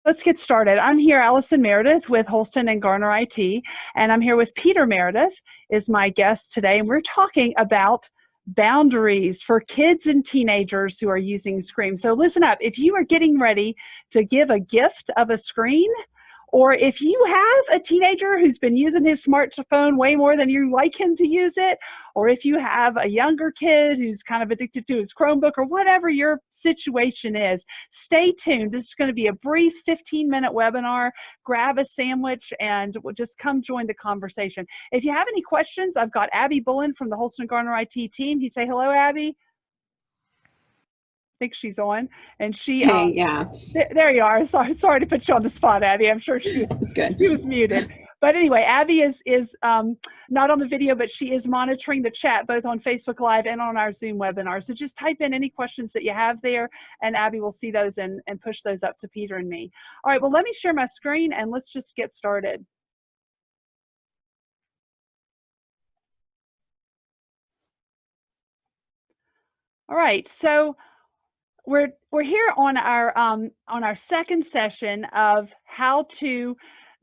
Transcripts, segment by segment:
Let's get started. I'm here, Allison Meredith with Holston and Garner IT, and I'm here with Peter Meredith is my guest today, and we're talking about boundaries for kids and teenagers who are using screens. So listen up, if you are getting ready to give a gift of a screen, or if you have a teenager who's been using his smartphone way more than you like him to use it, or if you have a younger kid who's kind of addicted to his Chromebook, or whatever your situation is, stay tuned. This is going to be a brief 15-minute webinar. Grab a sandwich and just come join the conversation. If you have any questions, I've got Abby Bullen from the Holston Garner IT team. You say hello, Abby. I think she's on, and she Hey, yeah, there you are. Sorry to put you on the spot, Abby. I'm sure it's good. she was muted. But anyway, Abby is not on the video, but she is monitoring the chat both on Facebook Live and on our Zoom webinar. So just type in any questions that you have there, and Abby will see those and push those up to Peter and me. All right, well, let me share my screen, and let's just get started. All right, so we're here on our second session of how to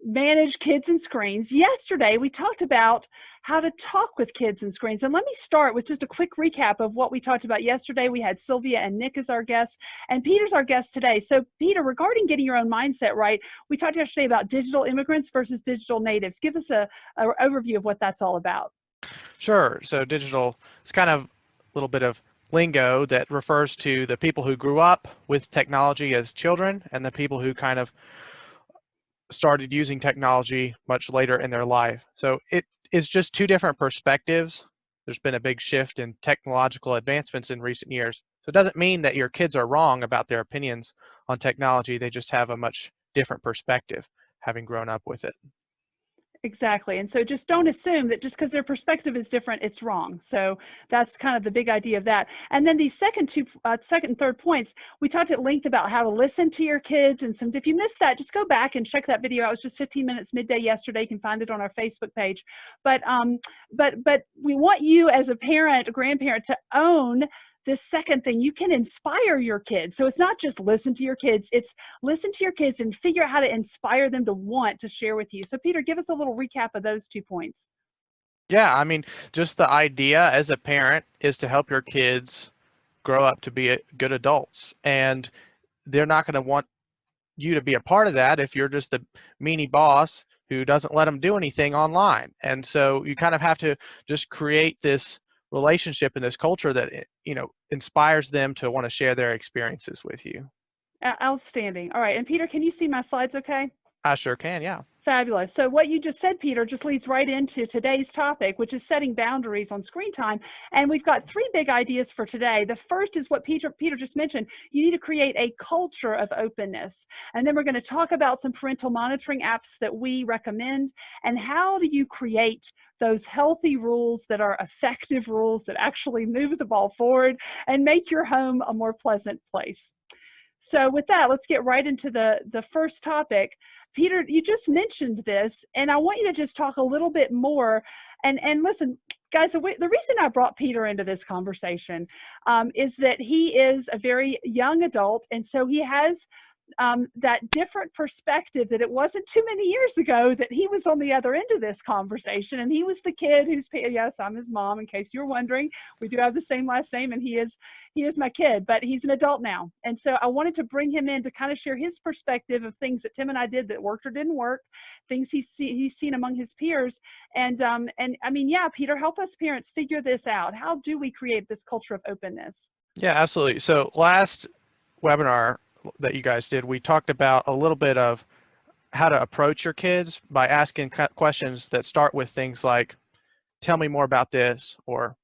manage kids and screens. Yesterday, we talked about how to talk with kids and screens. And let me start with just a quick recap of what we talked about yesterday. We had Sylvia and Nick as our guests, and Peter's our guest today. So Peter, regarding getting your own mindset right, we talked yesterday about digital immigrants versus digital natives. Give us a overview of what that's all about. Sure. So digital is kind of a little bit of lingo that refers to the people who grew up with technology as children and the people who kind of started using technology much later in their life. So it is just two different perspectives. There's been a big shift in technological advancements in recent years. So it doesn't mean that your kids are wrong about their opinions on technology. They just have a much different perspective having grown up with it. Exactly. And so just don't assume that just because their perspective is different, it's wrong. So that's kind of the big idea of that. And then these second and third points, we talked at length about how to listen to your kids. And if you missed that, just go back and check that video out. It was just 15 minutes midday yesterday. You can find it on our Facebook page. But we want you as a parent, a grandparent, to own this second thing. You can inspire your kids. So it's not just listen to your kids, it's listen to your kids and figure out how to inspire them to want to share with you. So Peter, give us a little recap of those 2 points. Yeah, I mean, just the idea as a parent is to help your kids grow up to be good adults. And they're not going to want you to be a part of that if you're just the meanie boss who doesn't let them do anything online. And so you kind of have to just create this relationship and this culture that, you know, inspires them to want to share their experiences with you. Outstanding. All right. And Peter, can you see my slides okay? I sure can, yeah. Fabulous. So what you just said, Peter, just leads right into today's topic, which is setting boundaries on screen time. And we've got 3 big ideas for today. The first is what Peter just mentioned. You need to create a culture of openness. And then we're going to talk about some parental monitoring apps that we recommend. And how do you create those healthy rules that are effective rules that actually move the ball forward and make your home a more pleasant place. So with that, let's get right into the first topic. Peter, you just mentioned this, and I want you to just talk a little bit more. And listen, guys, the reason I brought Peter into this conversation is that he is a very young adult, and so he has that different perspective that it wasn't too many years ago that he was on the other end of this conversation, and he was the kid who's, yes, I'm his mom, in case you're wondering. We do have the same last name, and he is my kid, but he's an adult now. And so I wanted to bring him in to kind of share his perspective of things that Tim and I did that worked or didn't work, things he's seen among his peers. And I mean, yeah, Peter, help us parents figure this out. How do we create this culture of openness? Yeah, absolutely. So last webinar that you guys did, we talked about a little bit of how to approach your kids by asking questions that start with things like, tell me more about this, or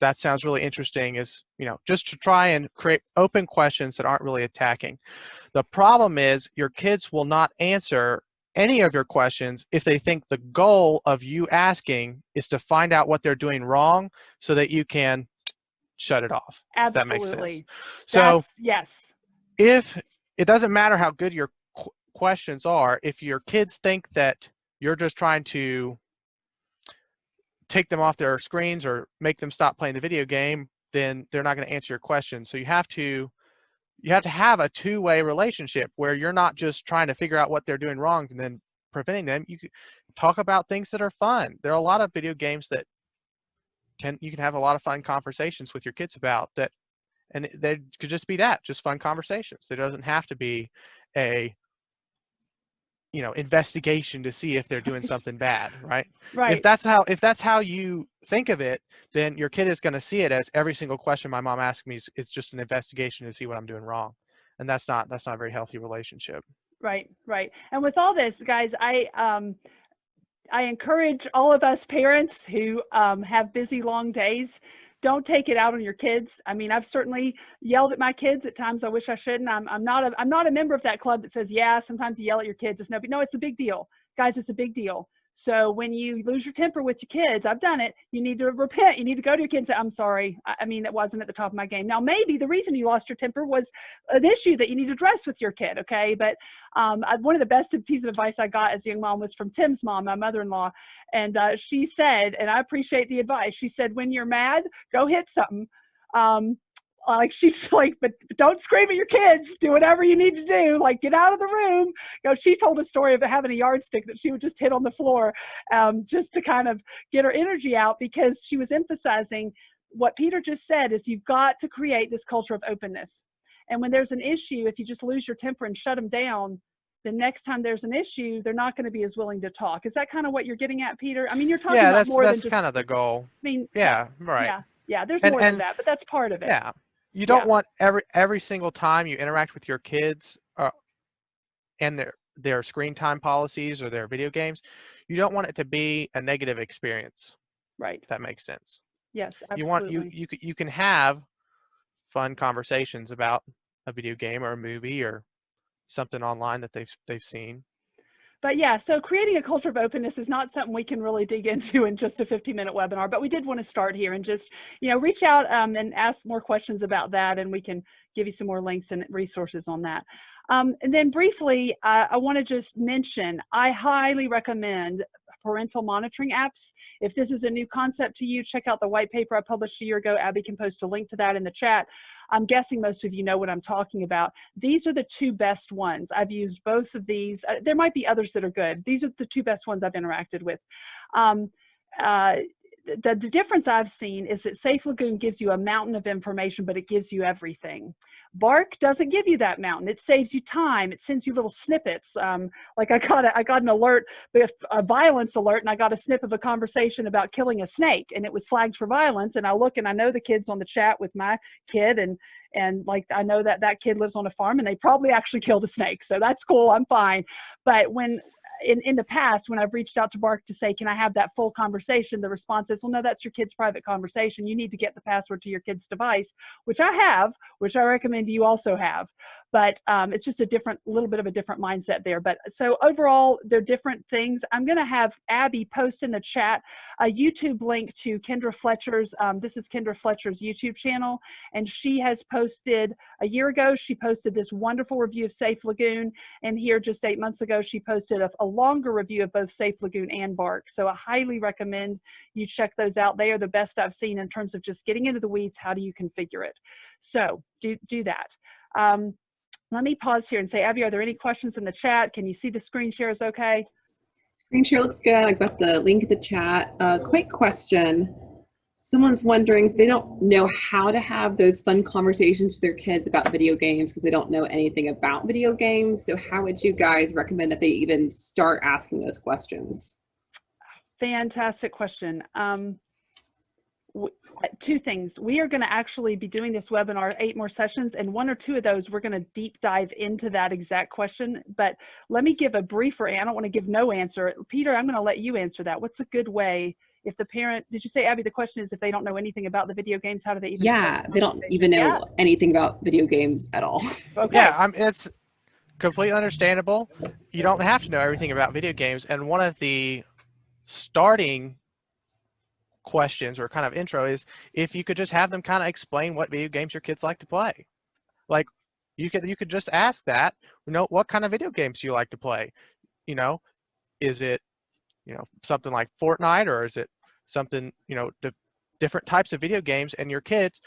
that sounds really interesting, is, you know, just to try and create open questions that aren't really attacking. The problem is your kids will not answer any of your questions if they think the goal of you asking is to find out what they're doing wrong so that you can shut it off. If that makes sense. So yes. If it doesn't matter how good your questions are, if your kids think that you're just trying to take them off their screens or make them stop playing the video game, then they're not going to answer your question. So you have to you have to have a two-way relationship where you're not just trying to figure out what they're doing wrong and then preventing them. You can talk about things that are fun. There are a lot of video games that you can have a lot of fun conversations with your kids about that, and they could just be that, just fun conversations. There doesn't have to be a investigation to see if they're doing something bad, right? Right. If that's how you think of it, then your kid is going to see it as every single question my mom asks me is just an investigation to see what I'm doing wrong, and that's not a very healthy relationship. Right. Right. And with all this, guys, I encourage all of us parents who have busy, long days, don't take it out on your kids. I mean, I've certainly yelled at my kids at times. I wish I shouldn't. I'm not a member of that club that says, yeah, sometimes you yell at your kids. It's no, it's a big deal. Guys, it's a big deal. So when you lose your temper with your kids, I've done it, you need to repent. You need to go to your kid and say, I'm sorry. I mean, that wasn't at the top of my game. Now, maybe the reason you lost your temper was an issue that you need to address with your kid, okay? But one of the best pieces of advice I got as a young mom was from Tim's mom, my mother-in-law. And she said, and I appreciate the advice, she said, when you're mad, go hit something. Like she's like, but don't scream at your kids. Do whatever you need to do. Like, get out of the room. She told a story of having a yardstick that she would just hit on the floor, just to kind of get her energy out, because she was emphasizing what Peter just said is you've got to create this culture of openness. And when there's an issue, if you just lose your temper and shut them down, the next time there's an issue, they're not going to be as willing to talk. Is that kind of what you're getting at, Peter? I mean, you're talking about more than just. Yeah, that's kind of the goal. I mean, yeah, right. Yeah. There's more than that, but that's part of it. Yeah. You don't want every single time you interact with your kids and their screen time policies or their video games, you don't want it to be a negative experience. Right. If that makes sense. Yes, absolutely. You can have fun conversations about a video game or a movie or something online that they've seen. But yeah, so creating a culture of openness is not something we can really dig into in just a 15-minute webinar, but we did want to start here and just, reach out and ask more questions about that, and we can give you some more links and resources on that. And then briefly, I want to just mention, I highly recommend parental monitoring apps. If this is a new concept to you, check out the white paper I published a year ago. Abby can post a link to that in the chat. I'm guessing most of you know what I'm talking about. These are the two best ones. I've used both of these. There might be others that are good. These are the two best ones I've interacted with. The difference I've seen is that Safe Lagoon gives you a mountain of information, but it gives you everything. Bark doesn't give you that mountain. It saves you time. It sends you little snippets. Like I got an alert, a violence alert, and I got a snip of a conversation about killing a snake, and it was flagged for violence. And I look and I know the kids on the chat with my kid, and like I know that kid lives on a farm, and they probably actually killed a snake. So that's cool. I'm fine. But when in the past, when I've reached out to Bark to say, can I have that full conversation? The response is, well, no, that's your kid's private conversation. You need to get the password to your kid's device, which I have, which I recommend you also have. But it's just little bit of a different mindset there. But so overall, they're different things. I'm going to have Abby post in the chat a YouTube link to Kendra Fletcher's, this is Kendra Fletcher's YouTube channel. And she has posted, a year ago, she posted this wonderful review of Safe Lagoon. And here just 8 months ago, she posted a longer review of both Safe Lagoon and Bark. So I highly recommend you check those out. They are the best I've seen in terms of just getting into the weeds. How do you configure it? So do that. Let me pause here and say, Abby, are there any questions in the chat? Can you see the screen share is okay? Screen share looks good. I've got the link in the chat. Quick question. Someone's wondering if they don't know how to have those fun conversations with their kids about video games because they don't know anything about video games. So how would you guys recommend that they even start asking those questions? Fantastic question. Two things. We are going to actually be doing this webinar 8 more sessions, and 1 or 2 of those we're going to deep dive into that exact question. But let me give a briefer, and I don't want to give no answer. Peter, I'm going to let you answer that. What's a good way if the parent, did you say, Abby, the question is if they don't know anything about the video games, how do they even start the they don't even know anything about video games at all. Okay. Yeah, it's completely understandable. You don't have to know everything about video games, and one of the starting questions or kind of intro is if you could just have them kind of explain what video games your kids like to play. Like you could just ask that, what kind of video games do you like to play? Is it something like Fortnite, or is it something different types of video games? And your kids,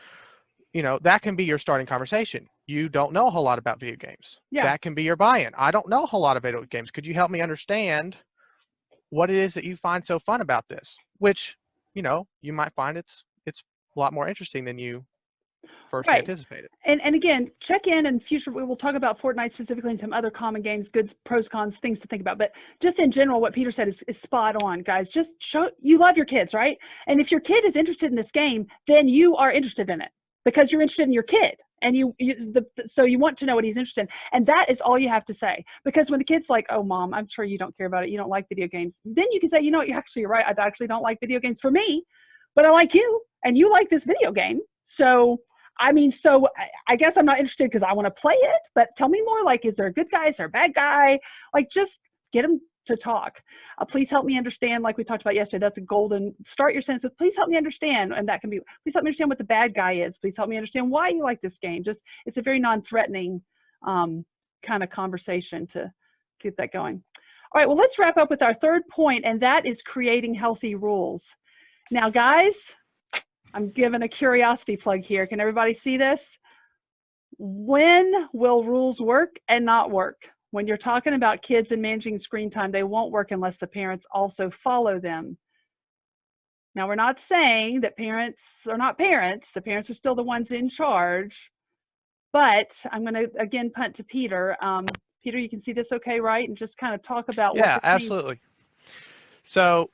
you know, that can be your starting conversation. You don't know a whole lot about video games. Yeah. That can be your buy-in. I don't know a whole lot of video games. Could you help me understand what it is that you find so fun about this? Which, you know, you might find it's a lot more interesting than you first Right. anticipated. And again, check in future. We will talk about Fortnite specifically and some other common games, goods, pros, cons, things to think about. But just in general, what Peter said is spot on, guys. Just show you love your kids, right? And if your kid is interested in this game, then you are interested in it because you're interested in your kid. And so you want to know what he's interested in. And that is all you have to say. Because when the kid's like, oh, Mom, I'm sure you don't care about it. You don't like video games. Then you can say, you know, you're right. I actually don't like video games for me, but I like you and you like this video game. So I guess I'm not interested because I want to play it, but tell me more. Like, is there a good guy? Is there a bad guy? Like, just get them to talk. Please help me understand, like we talked about yesterday. That's a golden start your sentence with, please help me understand. And that can be, please help me understand what the bad guy is. Please help me understand why you like this game. Just, it's a very non-threatening kind of conversation to get that going. All right, well, let's wrap up with our third point, and that is creating healthy rules. Now, guys, I'm giving a curiosity plug here. Can everybody see this? When will rules work and not work? When you're talking about kids and managing screen time, they won't work unless the parents also follow them. Now, we're not saying that parents are not parents. The parents are still the ones in charge. But I'm going to, again, punt to Peter. Peter, you can see this okay, right? And just kind of talk about what this absolutely. means. So,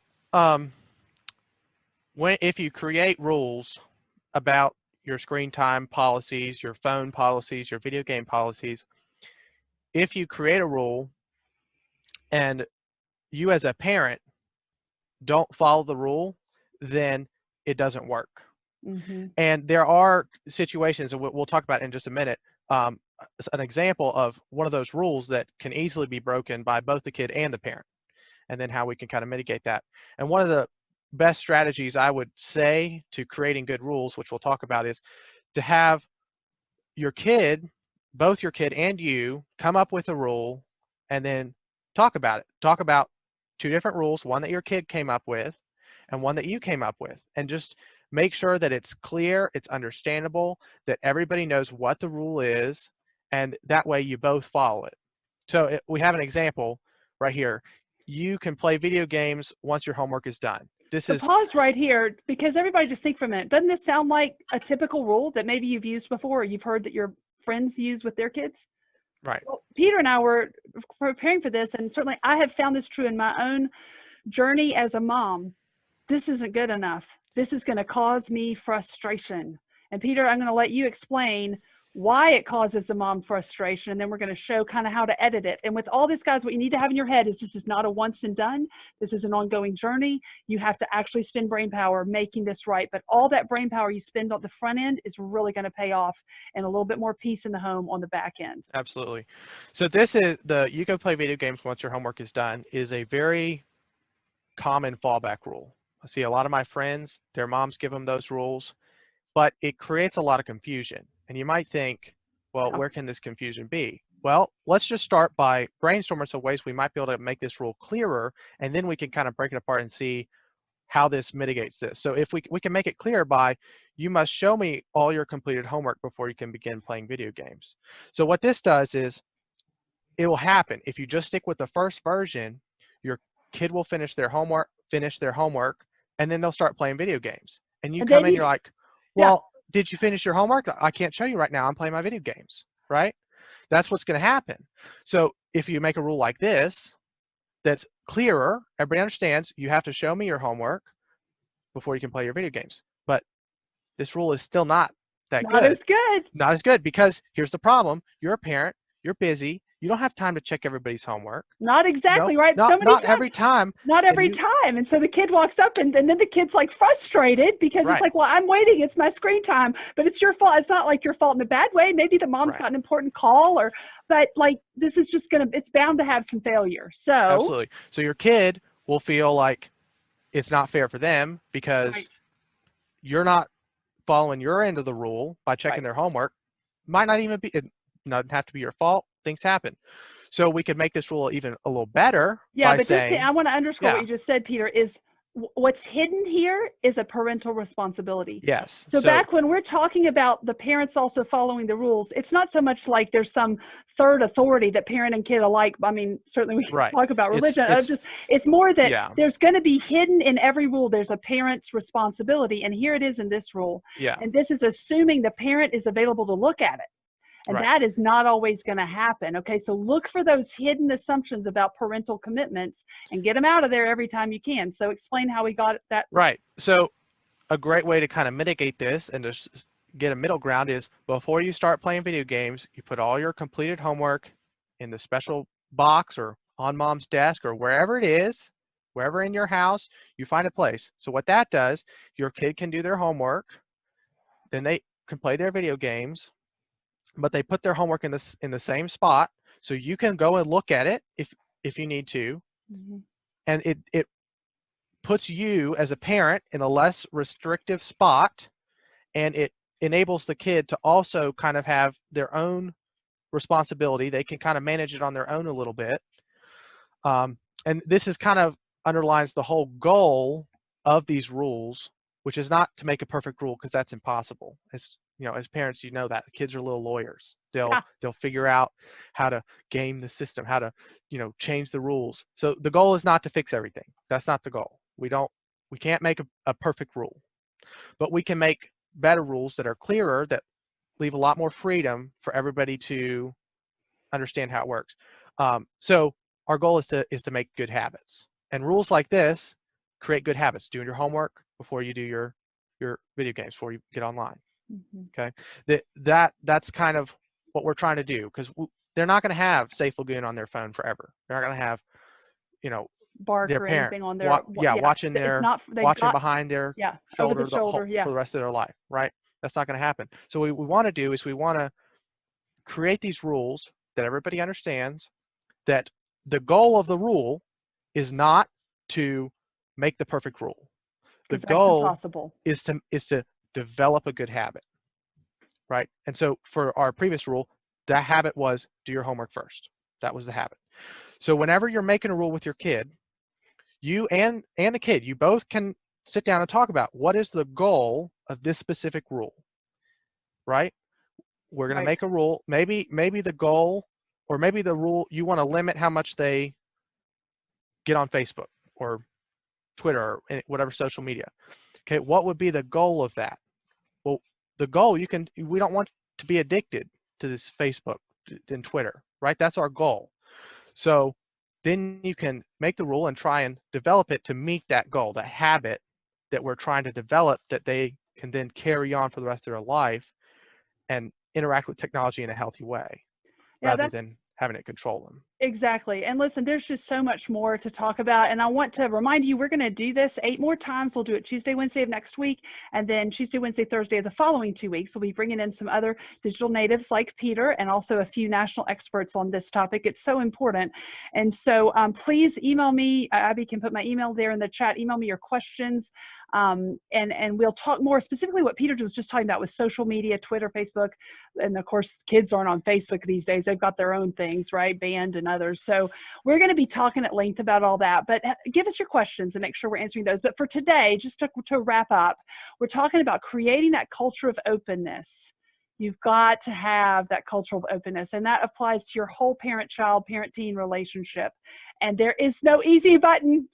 if you create rules about your screen time policies, your phone policies, your video game policies, if you create a rule and you as a parent don't follow the rule, then it doesn't work. Mm-hmm. And there are situations, and we'll talk about in just a minute, an example of one of those rules that can easily be broken by both the kid and the parent, and then how we can kind of mitigate that. And one of the best strategies I would say to creating good rules, which we'll talk about, is to have your kid, both your kid and you, come up with a rule and then talk about it. Talk about two different rules, one that your kid came up with and one that you came up with, and just make sure that it's clear, it's understandable, that everybody knows what the rule is, and that way you both follow it. So we have an example right here. You can play video games once your homework is done. Pause right here, because everybody just think for a minute. Doesn't this sound like a typical rule that maybe you've used before, or you've heard that your friends use with their kids? Right. Well, Peter and I were preparing for this, and certainly I have found this true in my own journey as a mom. This isn't good enough. This is going to cause me frustration. And Peter, I'm going to let you explain why it causes the mom frustration, and then we're going to show kind of how to edit it. And with all this, guys, what you need to have in your head is this is not a once and done. This is an ongoing journey. You have to actually spend brain power making this right, but all that brain power you spend on the front end is really going to pay off, and a little bit more peace in the home on the back end. Absolutely. So this is you can play video games once your homework is done is a very common fallback rule. I see a lot of my friends, their moms give them those rules, but it creates a lot of confusion. And you might think, well, where can this confusion be? Well, let's just start by brainstorming some ways we might be able to make this rule clearer, and then we can kind of break it apart and see how this mitigates this. So if we can make it clear by, you must show me all your completed homework before you can begin playing video games. So what this does is, it will happen. If you just stick with the first version, your kid will finish their homework, and then they'll start playing video games. And you come in, you're like, well, did you finish your homework? I can't show you right now. I'm playing my video games, right? That's what's going to happen. So if you make a rule like this, that's clearer, everybody understands you have to show me your homework before you can play your video games. But this rule is still not that good. Not as good, because here's the problem. You're a parent, you're busy, you don't have time to check everybody's homework. Not exactly, right? Not every time. Not every time. And so the kid walks up and then the kid's like frustrated because it's like, well, I'm waiting. It's my screen time, but it's your fault. It's not like your fault in a bad way. Maybe the mom's got an important call, but like, this is just it's bound to have some failure. So absolutely. So your kid will feel like it's not fair for them because you're not following your end of the rule by checking their homework. Might not even be, it doesn't have to be your fault. Things happen. So we could make this rule even a little better. Yeah, but saying, I want to underscore what you just said, Peter, is what's hidden here is a parental responsibility. Yes. So back when we're talking about the parents also following the rules, it's not so much like there's some third authority that parent and kid alike. I mean, certainly we can Right. talk about religion. It's It's more that yeah. there's going to be hidden in every rule. There's a parent's responsibility, and here it is in this rule. Yeah. And this is assuming the parent is available to look at it. And Right. that is not always going to happen. Okay, so look for those hidden assumptions about parental commitments and get them out of there every time you can. So explain how we got that. Right. So a great way to kind of mitigate this and to get a middle ground is before you start playing video games, you put all your completed homework in the special box or on mom's desk or wherever it is, wherever in your house, you find a place. So what that does, your kid can do their homework, then they can play their video games, but they put their homework in the same spot, so you can go and look at it if you need to, and it puts you as a parent in a less restrictive spot, and it enables the kid to also kind of have their own responsibility. They can kind of manage it on their own a little bit, and this is kind of underlines the whole goal of these rules, which is not to make a perfect rule, because that's impossible. As you know, as parents, you know that kids are little lawyers. They'll figure out how to game the system, how to, you know, change the rules. So the goal is not to fix everything. That's not the goal. We can't make a perfect rule, but we can make better rules that are clearer, that leave a lot more freedom for everybody to understand how it works. So our goal is to make good habits, and rules like this create good habits. Doing your homework before you do your video games, before you get online. Okay, that's kind of what we're trying to do, because they're not going to have Safe Lagoon on their phone forever. They're not going to have, you know, Bark their or parent anything on their watching behind their shoulder over the shoulder, for the rest of their life, right? That's not going to happen. So what we want to do is we want to create these rules that everybody understands, that the goal of the rule is not to make the perfect rule. The goal is to develop a good habit, right? And so for our previous rule, that habit was do your homework first. That was the habit. So whenever you're making a rule with your kid, you and the kid, you both can sit down and talk about what is the goal of this specific rule, right? We're going to make a rule. Maybe the goal, or maybe the rule, you want to limit how much they get on Facebook or Twitter or whatever social media. Okay, what would be the goal of that? Well, the goal, we don't want to be addicted to this Facebook and Twitter, right? That's our goal. So then you can make the rule and try and develop it to meet that goal, that habit that we're trying to develop, that they can then carry on for the rest of their life and interact with technology in a healthy way, rather than having it control them. Exactly. And listen, there's just so much more to talk about. And I want to remind you, we're going to do this 8 more times. We'll do it Tuesday, Wednesday of next week, and then Tuesday, Wednesday, Thursday of the following 2 weeks. We'll be bringing in some other digital natives like Peter, and also a few national experts on this topic. It's so important. And so please email me. Abby can put my email there in the chat. Email me your questions. And we'll talk more specifically what Peter was just talking about with social media, Twitter, Facebook. And of course, kids aren't on Facebook these days. They've got their own things, right? Band and others. So we're going to be talking at length about all that, but give us your questions and make sure we're answering those. But for today, just to wrap up, we're talking about creating that culture of openness. You've got to have that culture of openness, and that applies to your whole parent-child, parent-teen relationship. And there is no easy button.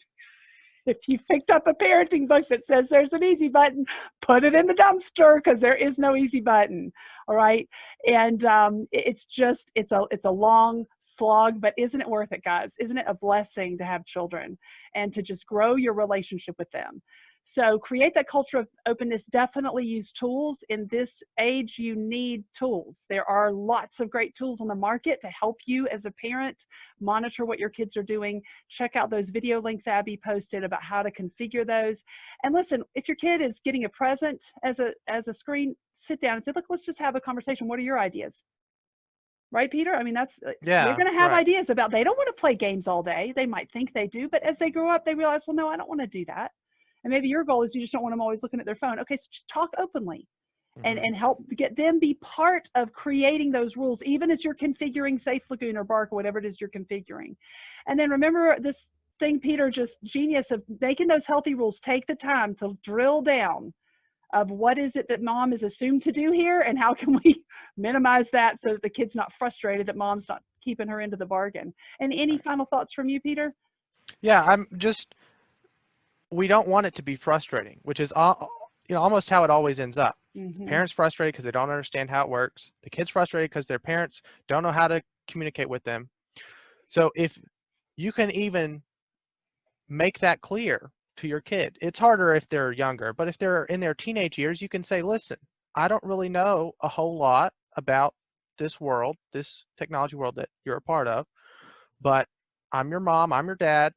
If you've picked up a parenting book that says there's an easy button, put it in the dumpster, because there is no easy button. All right. And it's a long slog, but isn't it worth it, guys? Isn't it a blessing to have children and to just grow your relationship with them? So create that culture of openness. Definitely use tools. In this age, you need tools. There are lots of great tools on the market to help you as a parent monitor what your kids are doing. Check out those video links Abby posted about how to configure those. And listen, if your kid is getting a present as a screen, sit down and say, look, let's just have a conversation. What are your ideas? Right, Peter? I mean, they're going to have ideas about, they don't want to play games all day. They might think they do, but as they grow up, they realize, well, no, I don't want to do that. And maybe your goal is you just don't want them always looking at their phone. Okay, so just talk openly and help get them be part of creating those rules, even as you're configuring Safe Lagoon or Bark or whatever it is you're configuring. And then remember this thing, Peter, just genius of making those healthy rules. Take the time to drill down of what is it that mom is assumed to do here, and how can we minimize that so that the kid's not frustrated that mom's not keeping her into the bargain. And any final thoughts from you, Peter? Yeah, we don't want it to be frustrating, which is almost how it always ends up. Mm-hmm. Parents frustrated because they don't understand how it works. The kids frustrated because their parents don't know how to communicate with them. So if you can even make that clear to your kid, it's harder if they're younger, but if they're in their teenage years, you can say, listen, I don't really know a whole lot about this world, this technology world that you're a part of, but I'm your mom, I'm your dad,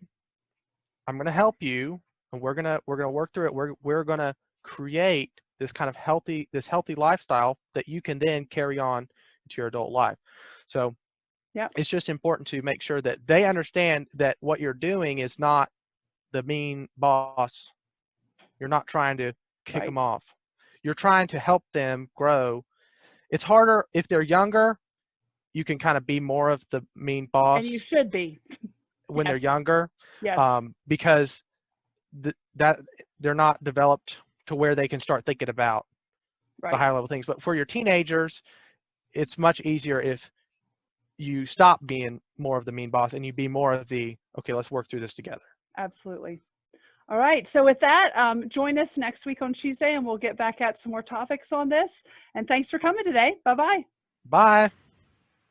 I'm going to help you, and we're going to work through it. We're going to create this kind of healthy lifestyle that you can then carry on into your adult life. So yeah, it's just important to make sure that they understand that what you're doing is not the mean boss. You're not trying to kick them off. You're trying to help them grow. It's harder if they're younger. You can kind of be more of the mean boss. And you should be. When Yes. they're younger. Yes. Because that they're not developed to where they can start thinking about the higher level things. But for your teenagers, it's much easier if you stop being more of the mean boss and you be more of the, okay, let's work through this together. Absolutely. All right. So with that, join us next week on Tuesday, and we'll get back at some more topics on this. And thanks for coming today. Bye-bye. Bye.